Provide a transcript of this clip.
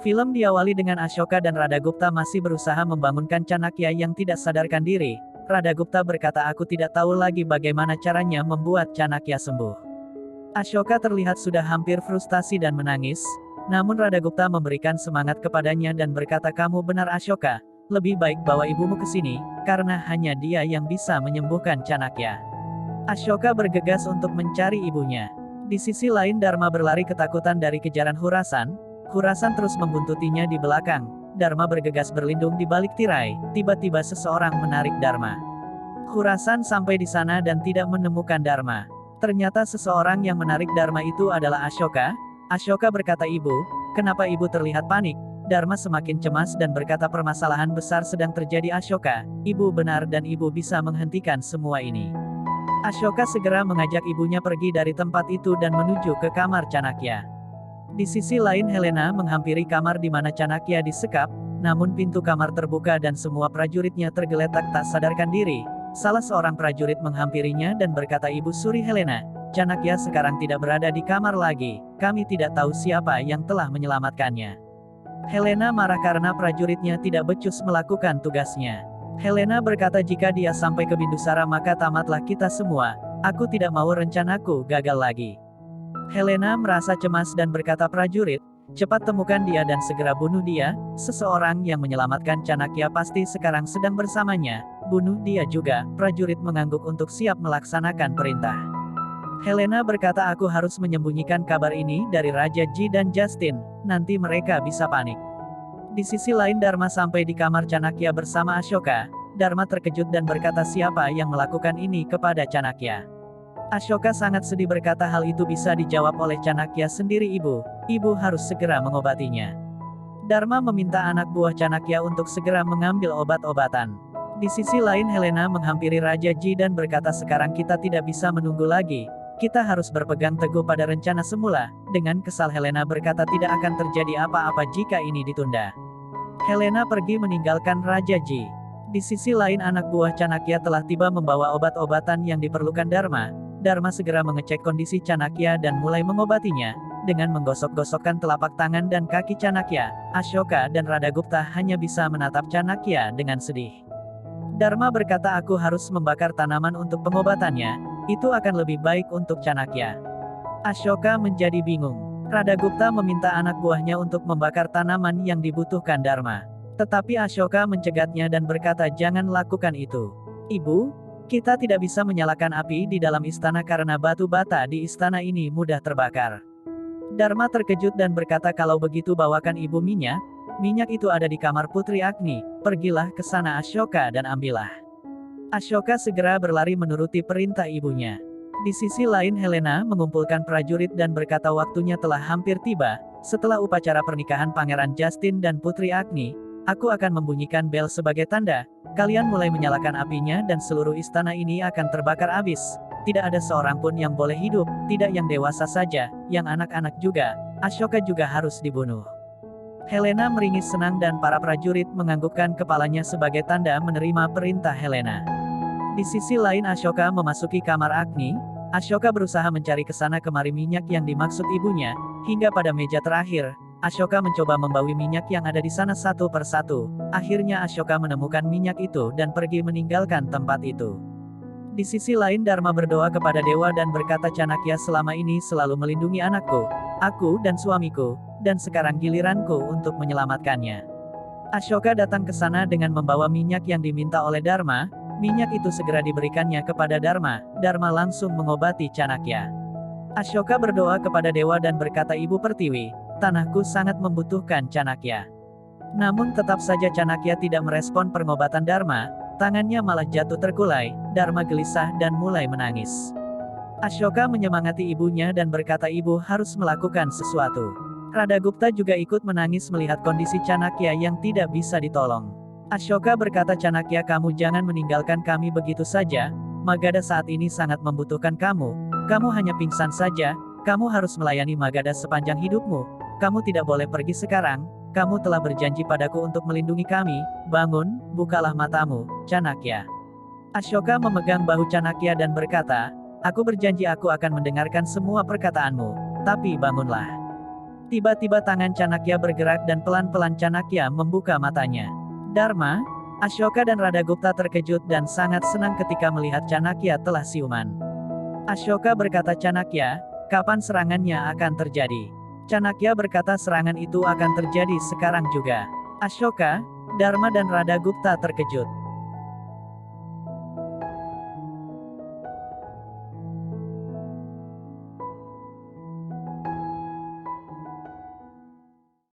Film diawali dengan Ashoka dan Radagupta masih berusaha membangunkan Chanakya yang tidak sadarkan diri. Radagupta berkata, aku tidak tahu lagi bagaimana caranya membuat Chanakya sembuh. Ashoka terlihat sudah hampir frustasi dan menangis, namun Radagupta memberikan semangat kepadanya dan berkata, kamu benar Ashoka, lebih baik bawa ibumu ke sini, karena hanya dia yang bisa menyembuhkan Chanakya. Ashoka bergegas untuk mencari ibunya. Di sisi lain Dharma berlari ketakutan dari kejaran Hurasan. Hurasan terus membuntutinya di belakang. Dharma bergegas berlindung di balik tirai. Tiba-tiba seseorang menarik Dharma. Hurasan sampai di sana dan tidak menemukan Dharma. Ternyata seseorang yang menarik Dharma itu adalah Ashoka. Ashoka berkata, ibu, kenapa ibu terlihat panik? Dharma semakin cemas dan berkata, permasalahan besar sedang terjadi Ashoka. Ibu benar dan ibu bisa menghentikan semua ini. Ashoka segera mengajak ibunya pergi dari tempat itu dan menuju ke kamar Chanakya. Di sisi lain Helena menghampiri kamar di mana Chanakya disekap, namun pintu kamar terbuka dan semua prajuritnya tergeletak tak sadarkan diri. Salah seorang prajurit menghampirinya dan berkata, Ibu Suri Helena, Chanakya sekarang tidak berada di kamar lagi, kami tidak tahu siapa yang telah menyelamatkannya. Helena marah karena prajuritnya tidak becus melakukan tugasnya. Helena berkata, jika dia sampai ke Bindusara maka tamatlah kita semua, aku tidak mau rencanaku gagal lagi. Helena merasa cemas dan berkata, prajurit, cepat temukan dia dan segera bunuh dia, seseorang yang menyelamatkan Chanakya pasti sekarang sedang bersamanya, bunuh dia juga. Prajurit mengangguk untuk siap melaksanakan perintah. Helena berkata, aku harus menyembunyikan kabar ini dari Raja Ji dan Justin, nanti mereka bisa panik. Di sisi lain Dharma sampai di kamar Chanakya bersama Ashoka. Dharma terkejut dan berkata, siapa yang melakukan ini kepada Chanakya? Ashoka sangat sedih berkata, hal itu bisa dijawab oleh Chanakya sendiri ibu. Ibu harus segera mengobatinya. Dharma meminta anak buah Chanakya untuk segera mengambil obat-obatan. Di sisi lain Helena menghampiri Raja Ji dan berkata, sekarang kita tidak bisa menunggu lagi. Kita harus berpegang teguh pada rencana semula. Dengan kesal Helena berkata, tidak akan terjadi apa-apa jika ini ditunda. Helena pergi meninggalkan Raja Ji. Di sisi lain anak buah Chanakya telah tiba membawa obat-obatan yang diperlukan Dharma. Dharma segera mengecek kondisi Chanakya dan mulai mengobatinya. Dengan menggosok-gosokkan telapak tangan dan kaki Chanakya, Ashoka dan Radagupta hanya bisa menatap Chanakya dengan sedih. Dharma berkata, aku harus membakar tanaman untuk pengobatannya, itu akan lebih baik untuk Chanakya. Ashoka menjadi bingung. Radagupta meminta anak buahnya untuk membakar tanaman yang dibutuhkan Dharma. Tetapi Ashoka mencegatnya dan berkata, jangan lakukan itu. Ibu, kita tidak bisa menyalakan api di dalam istana karena batu bata di istana ini mudah terbakar. Dharma terkejut dan berkata, kalau begitu bawakan ibu minyak. Minyak itu ada di kamar Putri Agni, pergilah ke sana Ashoka dan ambillah. Ashoka segera berlari menuruti perintah ibunya. Di sisi lain Helena mengumpulkan prajurit dan berkata, waktunya telah hampir tiba. Setelah upacara pernikahan Pangeran Justin dan Putri Agni, aku akan membunyikan bel sebagai tanda. Kalian mulai menyalakan apinya dan seluruh istana ini akan terbakar habis. Tidak ada seorang pun yang boleh hidup, tidak yang dewasa saja, yang anak-anak juga. Ashoka juga harus dibunuh. Helena meringis senang dan para prajurit menganggukkan kepalanya sebagai tanda menerima perintah Helena. Di sisi lain Ashoka memasuki kamar Agni. Ashoka berusaha mencari kesana kemari minyak yang dimaksud ibunya, hingga pada meja terakhir. Ashoka mencoba membawi minyak yang ada di sana satu persatu. Akhirnya Ashoka menemukan minyak itu dan pergi meninggalkan tempat itu. Di sisi lain Dharma berdoa kepada dewa dan berkata, Chanakya selama ini selalu melindungi anakku, aku dan suamiku, dan sekarang giliranku untuk menyelamatkannya. Ashoka datang ke sana dengan membawa minyak yang diminta oleh Dharma. Minyak itu segera diberikannya kepada Dharma. Dharma langsung mengobati Chanakya. Ashoka berdoa kepada dewa dan berkata, Ibu Pertiwi, tanahku sangat membutuhkan Chanakya. Namun tetap saja Chanakya tidak merespon pengobatan Dharma, tangannya malah jatuh terkulai. Dharma gelisah dan mulai menangis. Ashoka menyemangati ibunya dan berkata, ibu harus melakukan sesuatu. Radagupta juga ikut menangis melihat kondisi Chanakya yang tidak bisa ditolong. Ashoka berkata, Chanakya, kamu jangan meninggalkan kami begitu saja, Magadha saat ini sangat membutuhkan kamu. Kamu hanya pingsan saja, kamu harus melayani Magadha sepanjang hidupmu. Kamu tidak boleh pergi sekarang, kamu telah berjanji padaku untuk melindungi kami, bangun, bukalah matamu, Chanakya. Ashoka memegang bahu Chanakya dan berkata, aku berjanji aku akan mendengarkan semua perkataanmu, tapi bangunlah. Tiba-tiba tangan Chanakya bergerak dan pelan-pelan Chanakya membuka matanya. Dharma, Ashoka dan Radagupta terkejut dan sangat senang ketika melihat Chanakya telah siuman. Ashoka berkata, Chanakya, kapan serangannya akan terjadi? Chanakya berkata, serangan itu akan terjadi sekarang juga. Ashoka, Dharma dan Radagupta terkejut.